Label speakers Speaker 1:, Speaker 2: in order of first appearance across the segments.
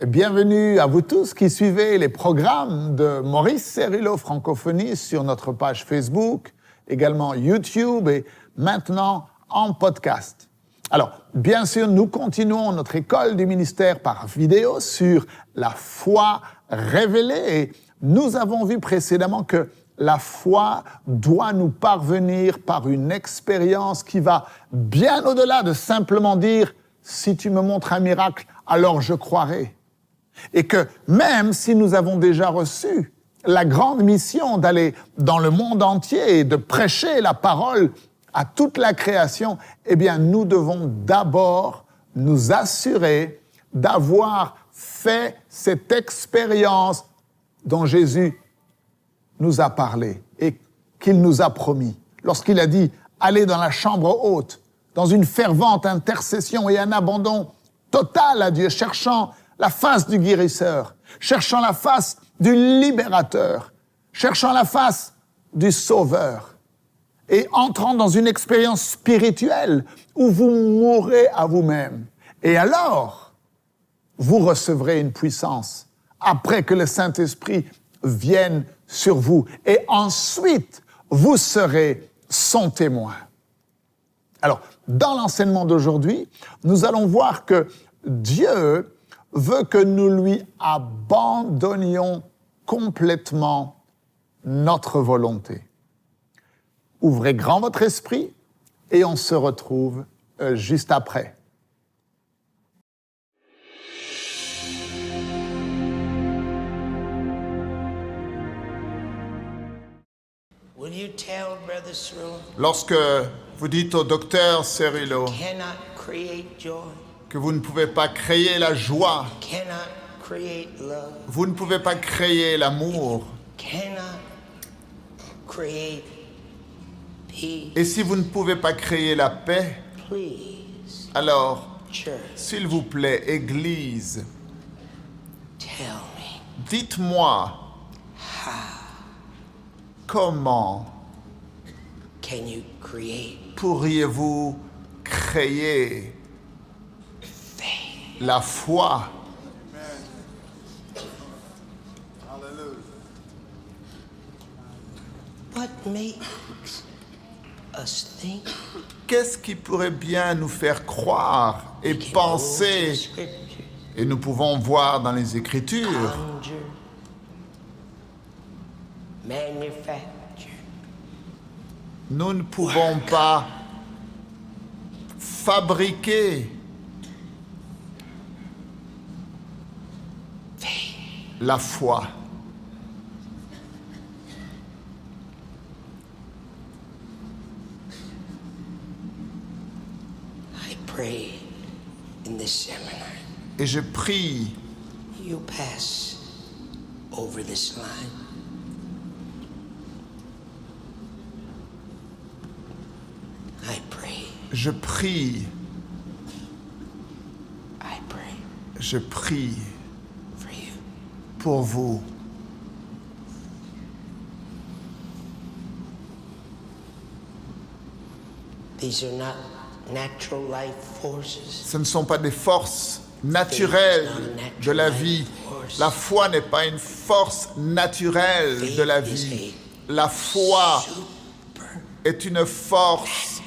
Speaker 1: Bienvenue à vous tous qui suivez les programmes de Maurice Cérillo Francophonie sur notre page Facebook, également YouTube et maintenant en podcast. Alors, bien sûr, nous continuons notre école du ministère par vidéo sur la foi révélée et nous avons vu précédemment que la foi doit nous parvenir par une expérience qui va bien au-delà de simplement dire « si tu me montres un miracle, alors je croirai ». Et que même si nous avons déjà reçu la grande mission d'aller dans le monde entier et de prêcher la parole à toute la création, eh bien nous devons d'abord nous assurer d'avoir fait cette expérience dont Jésus nous a parlé et qu'il nous a promis. Lorsqu'il a dit « allez dans la chambre haute », dans une fervente intercession et un abandon total à Dieu, cherchant la face du guérisseur, cherchant la face du libérateur, cherchant la face du sauveur, et entrant dans une expérience spirituelle où vous mourrez à vous-même. Et alors, vous recevrez une puissance après que le Saint-Esprit vienne sur vous. Et ensuite, vous serez son témoin. Alors, dans l'enseignement d'aujourd'hui, nous allons voir que Dieu veut que nous lui abandonnions complètement notre volonté. Ouvrez grand votre esprit et on se retrouve juste après.
Speaker 2: Will you tell Brother Cyril
Speaker 1: Lorsque vous dites au docteur Cérillo
Speaker 2: cannot create joy,
Speaker 1: que vous ne pouvez pas créer la joie,
Speaker 2: cannot create love,
Speaker 1: vous ne pouvez pas créer l'amour,
Speaker 2: cannot create peace,
Speaker 1: et si vous ne pouvez pas créer la paix,
Speaker 2: please,
Speaker 1: alors,
Speaker 2: church,
Speaker 1: s'il vous plaît, Église,
Speaker 2: tell me
Speaker 1: dites-moi comment
Speaker 2: can you create
Speaker 1: pourriez-vous créer la foi?
Speaker 2: what makes us think
Speaker 1: Qu'est-ce qui pourrait bien nous faire croire et
Speaker 2: we can go to the
Speaker 1: penser,
Speaker 2: scripture,
Speaker 1: et nous pouvons voir dans les Écritures,
Speaker 2: conjure, manufacture,
Speaker 1: nous ne pouvons pas fabriquer la foi.
Speaker 2: I pray in this seminar
Speaker 1: Et je prie
Speaker 2: you pass over this line. I pray,
Speaker 1: je prie,
Speaker 2: I pray
Speaker 1: je prie
Speaker 2: for you.
Speaker 1: pour vous.
Speaker 2: These are not natural life forces.
Speaker 1: Ce ne sont pas des forces naturelles de la vie. La foi n'est pas une force naturelle de la vie. La foi est une force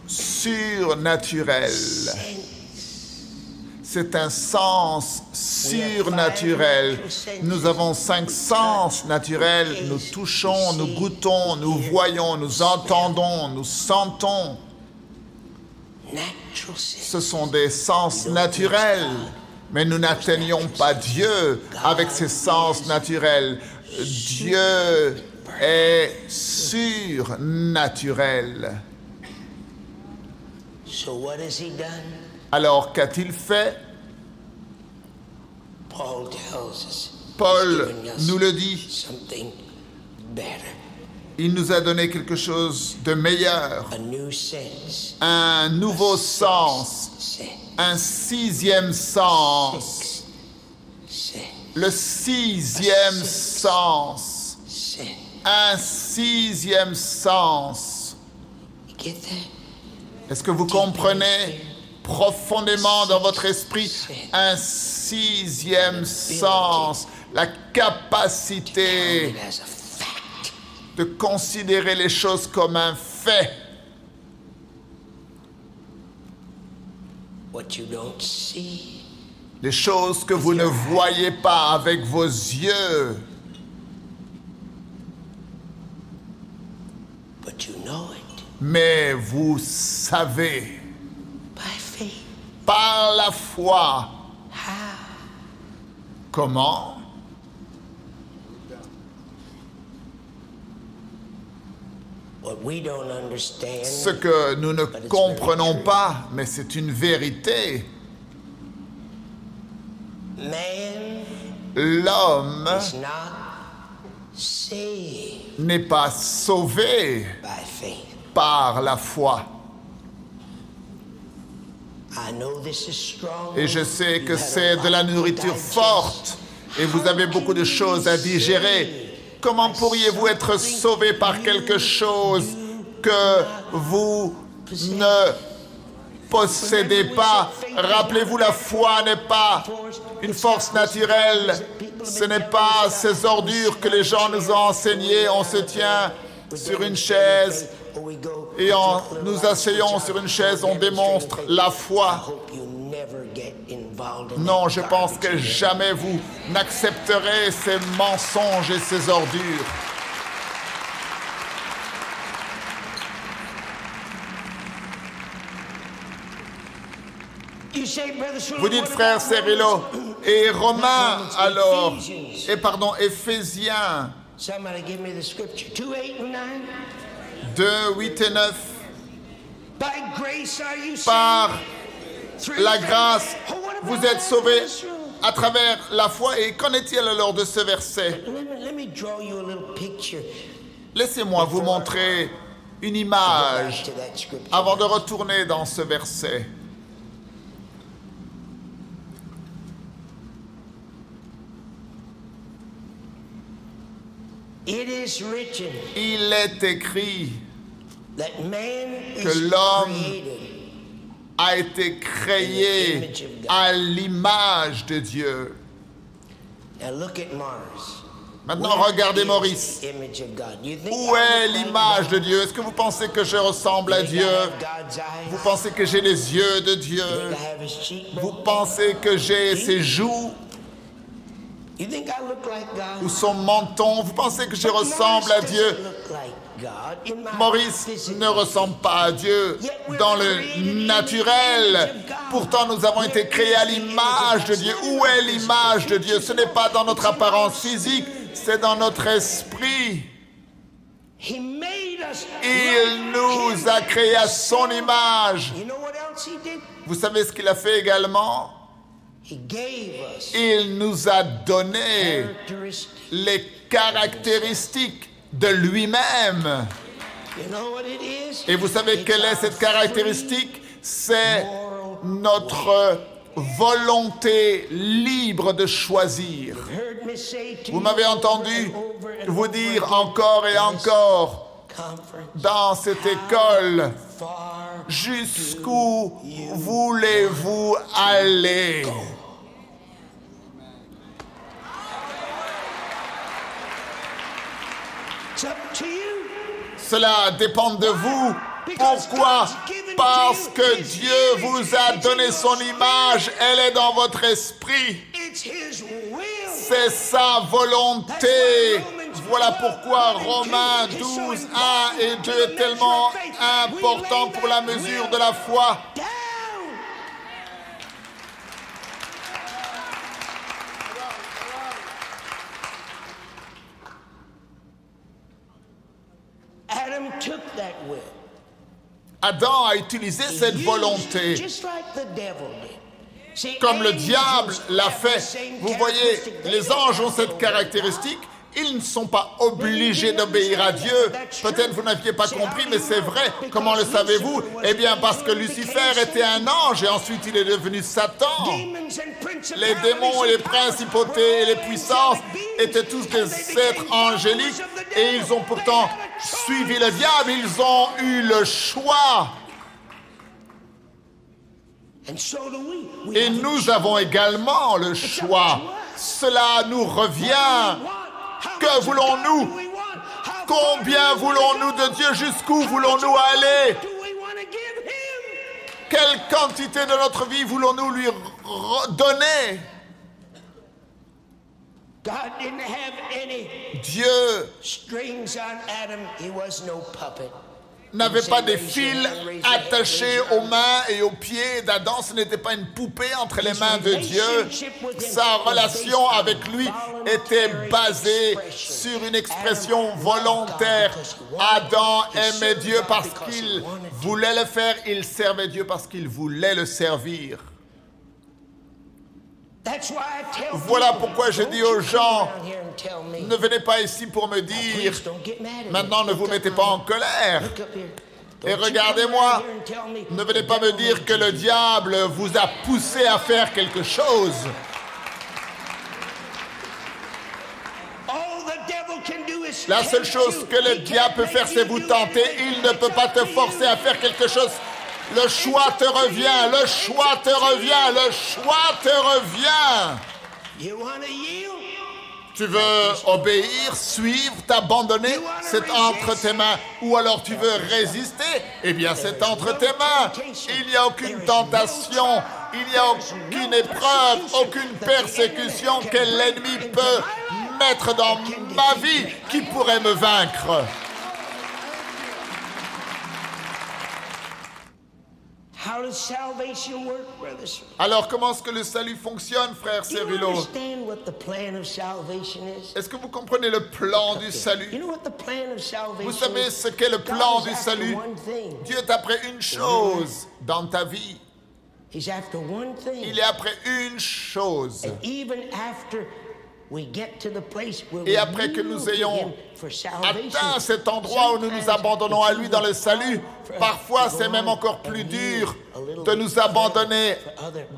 Speaker 1: surnaturelle. C'est un sens surnaturel. Nous avons 5 sens naturels. Nous touchons, nous goûtons, nous voyons, nous entendons, nous sentons.
Speaker 2: Natural sense.
Speaker 1: Ce sont des sens naturels. Mais nous n'atteignons pas Dieu avec ces sens naturels. Dieu est surnaturel.
Speaker 2: So what has he done?
Speaker 1: Alors qu'a-t-il fait?
Speaker 2: Paul tells us.
Speaker 1: Paul
Speaker 2: He's given us
Speaker 1: nous le dit.
Speaker 2: something better.
Speaker 1: Il nous a donné quelque chose de meilleur,
Speaker 2: A new sense.
Speaker 1: un nouveau sens,
Speaker 2: Sense.
Speaker 1: un 6e sens,
Speaker 2: Sense.
Speaker 1: le 6e sens,
Speaker 2: Sense.
Speaker 1: un 6e sens.
Speaker 2: You get that?
Speaker 1: Est-ce que vous comprenez profondément dans votre esprit un sixième sens, la capacité
Speaker 2: It as a fact.
Speaker 1: de considérer les choses comme un fait.
Speaker 2: What you don't see,
Speaker 1: Les choses que vous ne voyez pas avec vos yeux,
Speaker 2: but you know it
Speaker 1: mais vous savez,
Speaker 2: by faith.
Speaker 1: par la foi.
Speaker 2: How?
Speaker 1: Comment?
Speaker 2: What we don't understand.
Speaker 1: Ce que nous ne comprenons pas, mais c'est une vérité.
Speaker 2: Man
Speaker 1: L'homme
Speaker 2: is not saved
Speaker 1: n'est pas sauvé
Speaker 2: by faith.
Speaker 1: par la foi.
Speaker 2: I know this is strong.
Speaker 1: Et je sais que
Speaker 2: You had a
Speaker 1: c'est de la
Speaker 2: lot to
Speaker 1: nourriture
Speaker 2: digest.
Speaker 1: forte et vous avez beaucoup de choses à digérer. Comment pourriez-vous être sauvé par quelque chose que vous ne possédez pas? Rappelez-vous, la foi n'est pas une force naturelle. Ce n'est pas ces ordures que les gens nous ont enseignées. On se tient sur une chaise et en nous asseyant sur une chaise, on démonstre la foi. Non, je pense que jamais vous n'accepterez ces mensonges et ces ordures. Vous dites, frère Cerrillo, et Romains alors, et pardon, Éphésiens
Speaker 2: Somebody give me the scripture. 2, 8, and 9.
Speaker 1: 2, 8 et 9.
Speaker 2: By grace are you
Speaker 1: Par
Speaker 2: saved
Speaker 1: la
Speaker 2: through
Speaker 1: grâce,
Speaker 2: faith. Oh, what about
Speaker 1: vous êtes
Speaker 2: that
Speaker 1: sauvés
Speaker 2: verse?
Speaker 1: à travers la foi. Et qu'en est-il alors de ce verset?
Speaker 2: Let me draw you a little picture.
Speaker 1: Laissez-moi vous montrer une
Speaker 2: Go
Speaker 1: image
Speaker 2: back to that scripture.
Speaker 1: avant de retourner dans ce verset.
Speaker 2: It is written
Speaker 1: Il est écrit,
Speaker 2: that man
Speaker 1: que
Speaker 2: is
Speaker 1: l'homme
Speaker 2: created.
Speaker 1: a été créé à l'image de Dieu.
Speaker 2: Now look at Mars.
Speaker 1: Maintenant,
Speaker 2: Where
Speaker 1: regardez
Speaker 2: is
Speaker 1: Maurice.
Speaker 2: the image of God? You think
Speaker 1: Où
Speaker 2: I
Speaker 1: est
Speaker 2: look like
Speaker 1: l'image
Speaker 2: God?
Speaker 1: de Dieu? Est-ce que vous pensez que je ressemble à
Speaker 2: You think I
Speaker 1: Dieu?
Speaker 2: have God's eyes?
Speaker 1: Vous pensez que j'ai les yeux de Dieu?
Speaker 2: You think I have his
Speaker 1: Vous
Speaker 2: cheekbones?
Speaker 1: pensez que j'ai ses joues
Speaker 2: You think I look like God?
Speaker 1: ou son menton? Vous pensez que je
Speaker 2: But
Speaker 1: ressemble
Speaker 2: Mars
Speaker 1: à Dieu?
Speaker 2: doesn't look like God in my
Speaker 1: Maurice
Speaker 2: physical
Speaker 1: ne ressemble pas à Dieu dans le naturel. Pourtant, nous avons été créés à l'image de Dieu. Où est l'image de Dieu? Ce n'est pas dans notre apparence physique, c'est dans notre esprit.
Speaker 2: He made us
Speaker 1: Il
Speaker 2: like
Speaker 1: nous
Speaker 2: him.
Speaker 1: a créés à son image.
Speaker 2: You know what else he did?
Speaker 1: Vous savez ce qu'il a fait également?
Speaker 2: He gave us
Speaker 1: Il nous a donné
Speaker 2: characteristics.
Speaker 1: les caractéristiques de lui-même.
Speaker 2: You know what it is?
Speaker 1: Et vous savez
Speaker 2: It's
Speaker 1: quelle est
Speaker 2: our
Speaker 1: cette caractéristique? C'est
Speaker 2: moral
Speaker 1: notre volonté libre de choisir.
Speaker 2: heard me say to
Speaker 1: Vous
Speaker 2: you
Speaker 1: m'avez
Speaker 2: over
Speaker 1: entendu
Speaker 2: and over and
Speaker 1: vous
Speaker 2: over
Speaker 1: dire
Speaker 2: again
Speaker 1: encore et
Speaker 2: in this
Speaker 1: encore
Speaker 2: conference,
Speaker 1: dans cette école,
Speaker 2: far
Speaker 1: jusqu'où voulez-vous aller?
Speaker 2: it's up to you.
Speaker 1: Cela dépend de vous. Pourquoi? Parce que Dieu vous a donné son image, elle est dans votre esprit.
Speaker 2: It's his will.
Speaker 1: C'est sa volonté. Voilà pourquoi Romains 12, 1 et 2 est tellement important pour la mesure de la foi.
Speaker 2: Down. Adam took that will.
Speaker 1: Adam a utilisé cette volonté
Speaker 2: Just like the devil did. See,
Speaker 1: comme le
Speaker 2: angels
Speaker 1: diable l'a
Speaker 2: have the
Speaker 1: fait.
Speaker 2: same
Speaker 1: Vous voyez,
Speaker 2: characteristic.
Speaker 1: les anges ont cette caractéristique. Ils ne sont pas obligés d'obéir à Dieu. Peut-être vous n'aviez pas compris, mais c'est vrai. Comment le savez-vous? Eh bien, parce que Lucifer était un ange et ensuite il est devenu Satan. Les démons et les principautés et les puissances étaient tous des êtres angéliques et ils ont pourtant suivi le diable. Ils ont eu le choix.
Speaker 2: And so do we. We
Speaker 1: Et
Speaker 2: have a
Speaker 1: nous
Speaker 2: choice.
Speaker 1: avons également le choix. Cela nous revient. Que voulons-nous? Combien voulons-nous de Dieu? Jusqu'où voulons-nous aller? Quelle quantité de notre vie voulons-nous lui donner?
Speaker 2: God didn't have any
Speaker 1: Dieu
Speaker 2: strings on Adam. He was no puppet.
Speaker 1: n'avait pas des fils attachés aux mains et aux pieds d'Adam. Ce n'était pas une poupée entre les mains de Dieu. Sa relation avec lui était basée sur une expression volontaire. Adam aimait Dieu parce qu'il voulait le faire. Il servait Dieu parce qu'il voulait le servir. Voilà pourquoi je dis aux gens, ne venez pas ici pour me dire, maintenant ne vous mettez pas en colère. Et regardez-moi, ne venez pas me dire que le diable vous a poussé à faire quelque chose. La seule chose que le diable peut faire, c'est vous tenter. Il ne peut pas te forcer à faire quelque chose. Le choix te revient, le choix te revient, le choix te revient. Tu veux obéir, suivre, t'abandonner, c'est entre tes mains. Ou alors tu veux résister, eh bien c'est entre tes mains. Il n'y a aucune tentation, il n'y a aucune épreuve, aucune persécution que l'ennemi peut mettre dans ma vie qui pourrait me vaincre. Alors, comment est-ce que le salut fonctionne, frère Cyrilo? Est-ce que vous comprenez le plan du salut? Vous savez ce qu'est le plan du salut? Dieu est après une chose dans ta vie. Il est après une chose. Et après que nous ayons atteint cet endroit où nous nous abandonnons à lui dans le salut, parfois c'est même encore plus dur de nous abandonner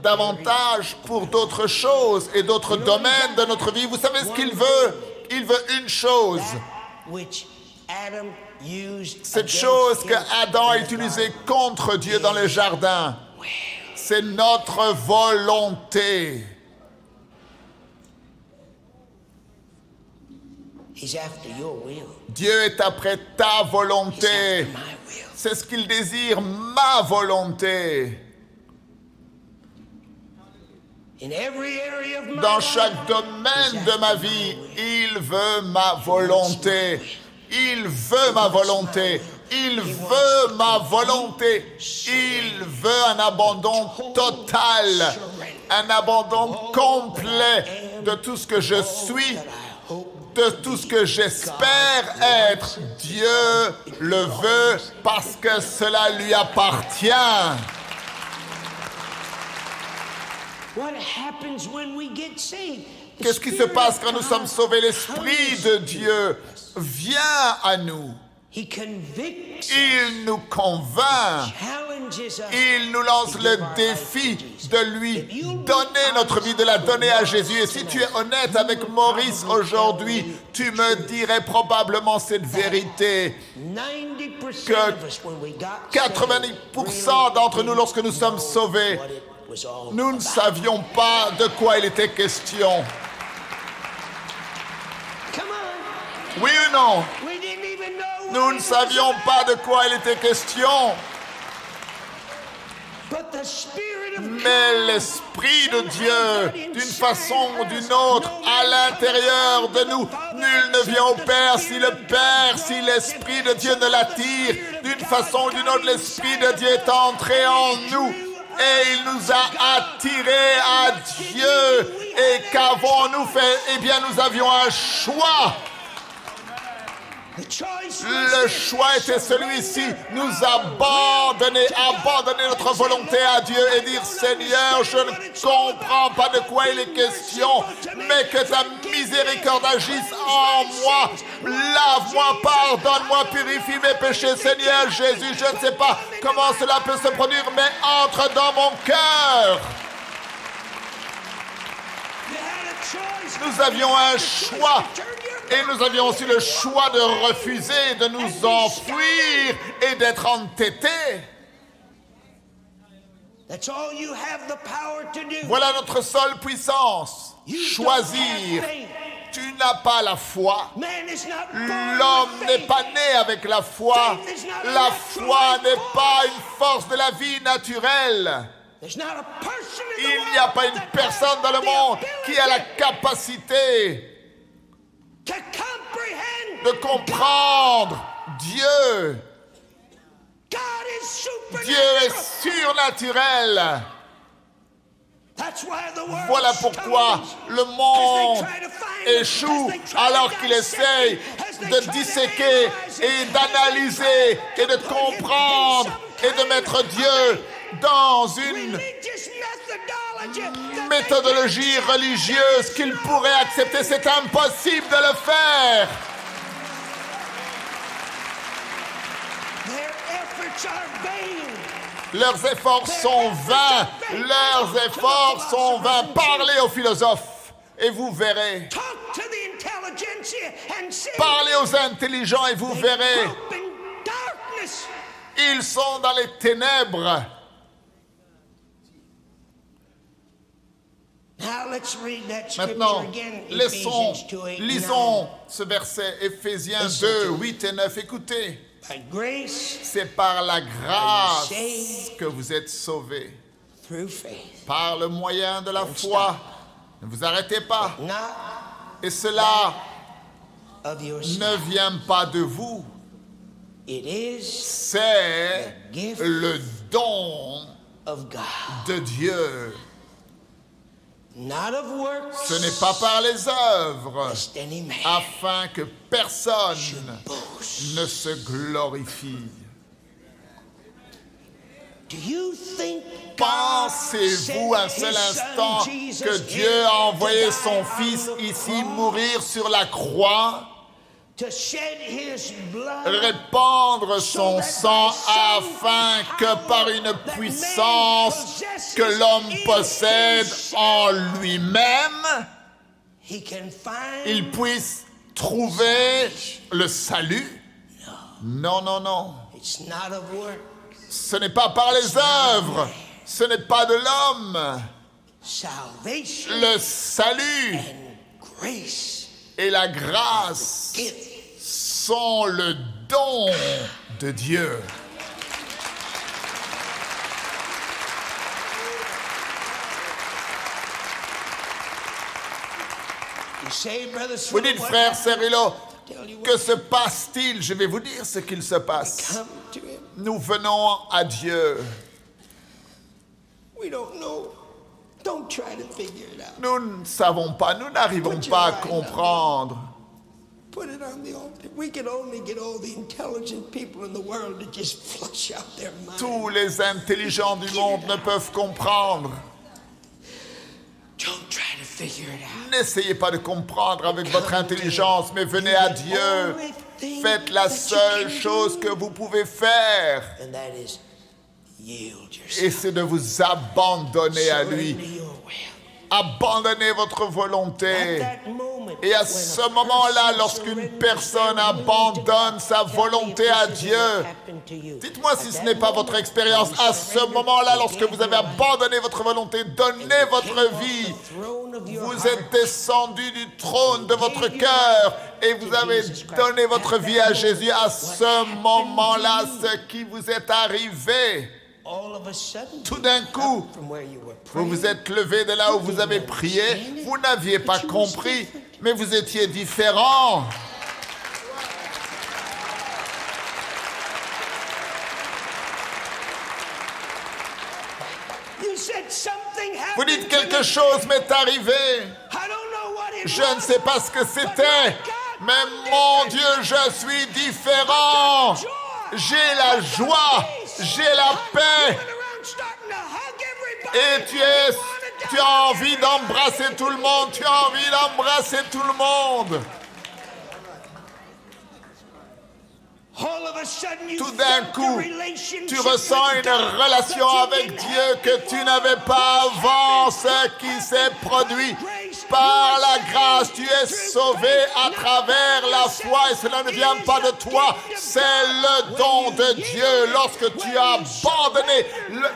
Speaker 1: davantage pour d'autres choses et d'autres domaines de notre vie. Vous savez ce qu'il veut? Il veut une chose. Cette chose que Adam a utilisée contre Dieu dans le jardin, c'est notre volonté. Dieu est après ta volonté. C'est ce qu'il désire, ma volonté. Dans chaque domaine de ma vie, il veut ma volonté. Il veut ma volonté. Il veut ma volonté. Il veut un abandon total, un abandon complet de tout ce que je suis, de tout ce que j'espère être. Dieu le veut parce que cela lui appartient. Qu'est-ce qui se passe quand nous sommes sauvés? L'Esprit de Dieu vient à nous. Il nous convainc. Il nous lance le défi de lui donner notre vie, de la donner à Jésus. Et si tu es honnête avec Maurice aujourd'hui, tu me dirais probablement cette vérité, que 90% d'entre nous, lorsque nous sommes sauvés, nous ne savions pas de quoi il était question. Oui ou non? Nous ne savions pas de quoi il était question. Mais l'Esprit de Dieu, d'une façon ou d'une autre, à l'intérieur de nous, nul ne vient au Père si le Père, si l'Esprit de Dieu ne l'attire. D'une façon ou d'une autre, l'Esprit de Dieu est entré en nous et il nous a attirés à Dieu. Et qu'avons-nous fait? Eh bien, nous avions un choix. Le choix était celui-ci, nous abandonner notre volonté à Dieu et dire: Seigneur, je ne comprends pas de quoi il est question, mais que ta miséricorde agisse en moi. Lave-moi, pardonne-moi, purifie mes péchés. Seigneur Jésus, je ne sais pas comment cela peut se produire, mais entre dans mon cœur. Nous avions un choix. Et nous avions aussi le choix de refuser, de nous enfuir et d'être entêtés.
Speaker 2: That's all you have the power to do.
Speaker 1: Voilà notre seule puissance.
Speaker 2: You don't
Speaker 1: Choisir.
Speaker 2: have faith.
Speaker 1: Tu n'as pas la foi.
Speaker 2: Man is not born
Speaker 1: L'homme
Speaker 2: with
Speaker 1: n'est
Speaker 2: faith.
Speaker 1: pas né avec la foi. La foi n'est pas une force de la vie naturelle.
Speaker 2: There's not a person in the
Speaker 1: Il
Speaker 2: world
Speaker 1: n'y a pas une
Speaker 2: that
Speaker 1: personne
Speaker 2: has
Speaker 1: dans le
Speaker 2: the
Speaker 1: monde
Speaker 2: ability
Speaker 1: qui a la capacité
Speaker 2: to comprehend
Speaker 1: de comprendre Dieu.
Speaker 2: God is supernatural.
Speaker 1: Dieu est surnaturel.
Speaker 2: That's why the world
Speaker 1: Voilà pourquoi
Speaker 2: stumbles.
Speaker 1: le monde échoue alors qu'il essaye de disséquer et d'analyser et de comprendre et de mettre Dieu dans une méthodologie religieuse qu'il pourrait accepter. C'est impossible de le faire.
Speaker 2: Their efforts are vain.
Speaker 1: Leurs efforts sont vains. Leurs efforts sont vains. Parlez aux philosophes et vous verrez.
Speaker 2: Talk to the intelligentsia and see.
Speaker 1: Parlez aux intelligents et vous verrez.
Speaker 2: Grope in darkness.
Speaker 1: Ils sont dans les ténèbres.
Speaker 2: Now let's read that scripture
Speaker 1: Maintenant,
Speaker 2: again.
Speaker 1: lisons ce verset, Éphésiens 2, 8 et 9. Écoutez,
Speaker 2: By grace
Speaker 1: c'est par la grâce que vous êtes sauvés,
Speaker 2: through faith.
Speaker 1: par le moyen de la foi. Ne vous arrêtez pas.
Speaker 2: Not
Speaker 1: Et cela
Speaker 2: of
Speaker 1: ne
Speaker 2: yourself.
Speaker 1: vient pas de vous.
Speaker 2: It is
Speaker 1: C'est le don
Speaker 2: of God.
Speaker 1: de Dieu.
Speaker 2: Not of works.
Speaker 1: Ce n'est pas par les œuvres,
Speaker 2: Lest any man
Speaker 1: afin que personne
Speaker 2: boast.
Speaker 1: ne se glorifie.
Speaker 2: Do you think
Speaker 1: Pensez-vous un seul instant que Dieu a envoyé son Fils ici mourir sur la croix,
Speaker 2: to shed his blood
Speaker 1: répandre son sang afin que par une puissance que l'homme possède en lui-même,
Speaker 2: he can find
Speaker 1: il puisse trouver le salut? Non, non, non.
Speaker 2: it's not of work.
Speaker 1: Ce n'est pas par les œuvres, ce n'est pas de l'homme.
Speaker 2: Salvation
Speaker 1: Le salut
Speaker 2: and grace
Speaker 1: et la grâce
Speaker 2: gift.
Speaker 1: sont le don de Dieu.
Speaker 2: You say, Brother
Speaker 1: Vous dites,
Speaker 2: what
Speaker 1: frère
Speaker 2: happened?
Speaker 1: Cerullo,
Speaker 2: Tell you
Speaker 1: que
Speaker 2: what,
Speaker 1: se passe-t-il? Je vais vous dire ce qu'il se passe.
Speaker 2: come to him.
Speaker 1: Nous venons à Dieu.
Speaker 2: We don't know. Don't try to figure it out.
Speaker 1: Nous ne savons pas, nous n'arrivons pas à comprendre.
Speaker 2: Put it on the altar. We can only get all the intelligent people in the world to just flush out their minds.
Speaker 1: Tous les intelligents du monde ne peuvent comprendre.
Speaker 2: Don't try to figure it out.
Speaker 1: N'essayez pas de comprendre avec votre intelligence, mais venez à Dieu. Faites la seule chose que vous pouvez faire,
Speaker 2: And that is yield
Speaker 1: et
Speaker 2: yourself.
Speaker 1: c'est de vous abandonner à lui.
Speaker 2: Surrender your will.
Speaker 1: Abandonnez votre
Speaker 2: At
Speaker 1: volonté.
Speaker 2: that moment,
Speaker 1: Et à
Speaker 2: when
Speaker 1: ce
Speaker 2: a
Speaker 1: moment-là,
Speaker 2: person
Speaker 1: lorsqu'une
Speaker 2: surrenders
Speaker 1: personne
Speaker 2: their will to
Speaker 1: abandonne
Speaker 2: God,
Speaker 1: sa
Speaker 2: tell me
Speaker 1: volonté
Speaker 2: if
Speaker 1: à
Speaker 2: this is
Speaker 1: Dieu,
Speaker 2: what happened to you.
Speaker 1: dites-moi
Speaker 2: At
Speaker 1: si ce
Speaker 2: that
Speaker 1: n'est pas
Speaker 2: moment,
Speaker 1: votre expérience.
Speaker 2: when you
Speaker 1: À ce
Speaker 2: surrender,
Speaker 1: moment-là,
Speaker 2: you
Speaker 1: lorsque
Speaker 2: gave
Speaker 1: vous avez
Speaker 2: your life,
Speaker 1: abandonné votre volonté, donnez
Speaker 2: and you
Speaker 1: votre
Speaker 2: came off
Speaker 1: vie.
Speaker 2: the throne of your
Speaker 1: Vous
Speaker 2: heart,
Speaker 1: êtes descendu du trône de votre cœur et vous avez donné votre vie à Jésus. À ce moment-là, ce qui vous est arrivé,
Speaker 2: all of a sudden,
Speaker 1: tout d'un coup,
Speaker 2: from where you were
Speaker 1: vous
Speaker 2: praying,
Speaker 1: vous êtes levé de là où vous avez prié, vous n'aviez pas compris, mais vous étiez différent.
Speaker 2: you said something
Speaker 1: Vous
Speaker 2: happened
Speaker 1: dites
Speaker 2: to
Speaker 1: quelque
Speaker 2: me.
Speaker 1: chose m'est arrivé.
Speaker 2: I don't know what it
Speaker 1: Je ne
Speaker 2: was,
Speaker 1: sais pas ce que
Speaker 2: but
Speaker 1: c'était,
Speaker 2: my God,
Speaker 1: mais
Speaker 2: I'm
Speaker 1: mon
Speaker 2: different.
Speaker 1: Dieu, je suis différent. J'ai la joie, j'ai la paix. Et tu as envie d'embrasser tout le monde, tu as envie d'embrasser tout le monde.
Speaker 2: All of a
Speaker 1: tout d'un coup, tu ressens une relation avec Dieu que tu n'avais pas avant, ce qui s'est produit. Par la grâce, tu es sauvé à travers la foi et cela ne vient pas de toi, c'est le don de Dieu. Lorsque tu as abandonné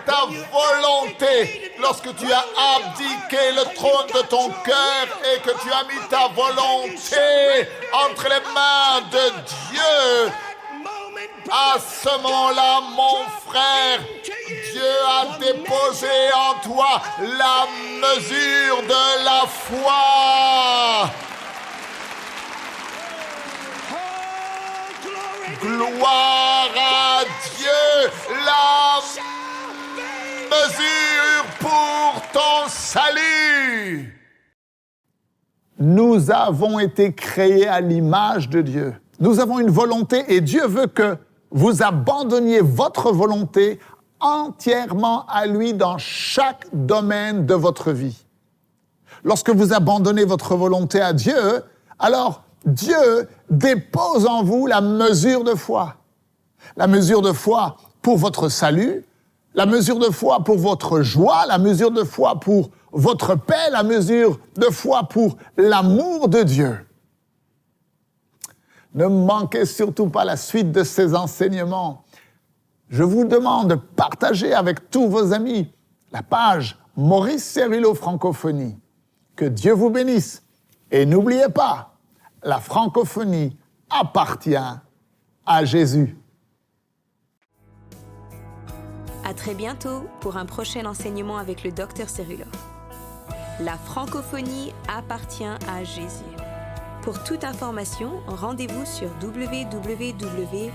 Speaker 1: ta volonté, lorsque tu as abdiqué le trône de ton cœur et que tu as mis ta volonté entre les mains de Dieu, à ce moment-là, mon frère, Dieu a déposé en toi la mesure de la foi. Gloire à Dieu, la mesure pour ton salut. Nous avons été créés à l'image de Dieu. Nous avons une volonté et Dieu veut que vous abandonniez votre volonté entièrement à lui dans chaque domaine de votre vie. Lorsque vous abandonnez votre volonté à Dieu, alors Dieu dépose en vous la mesure de foi. La mesure de foi pour votre salut, la mesure de foi pour votre joie, la mesure de foi pour votre paix, la mesure de foi pour l'amour de Dieu. Ne manquez surtout pas la suite de ces enseignements. Je vous demande de partager avec tous vos amis la page Maurice Cerullo Francophonie. Que Dieu vous bénisse. Et n'oubliez pas, la francophonie appartient à Jésus.
Speaker 3: À très bientôt pour un prochain enseignement avec le Dr Cerullo. La francophonie appartient à Jésus. Pour toute information, rendez-vous sur www.mcwe.fr.